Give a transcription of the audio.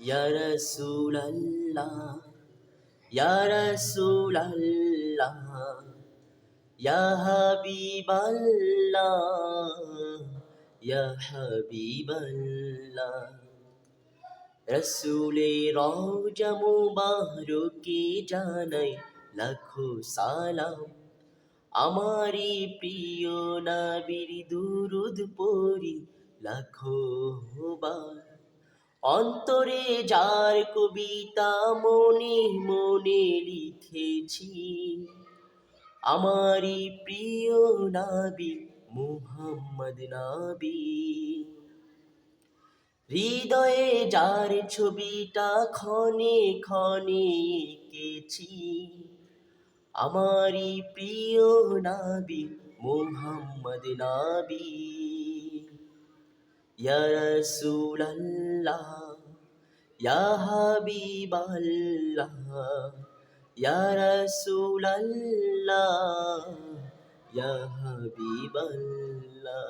ইয়া রাসূলাল্লাহ ইয়া রাসূলাল্লাহ ইয়া হাবিবাল্লাহ ইয়া হাবিবাল্লাহ রসুলের রওজা মুবারকে জানাই লাখো সালাম আমারি প্রিয় নবীর দুরুদ পড়ি লাখো বার অন্তরে যার কবিতা মনে মনে লিখেছি আমারি প্রিয় নবী মুহাম্মদ নবী হৃদয়ে যার ছবিটা ক্ষণে ক্ষণে এঁকেছি আমারি প্রিয় নবী মুহাম্মদ নবী ইয়া রাসূলাল্লাহ ইয়া হাবিবাল্লাহ ইয়া রাসূলাল্লাহ ইয়া হাবিবাল্লাহ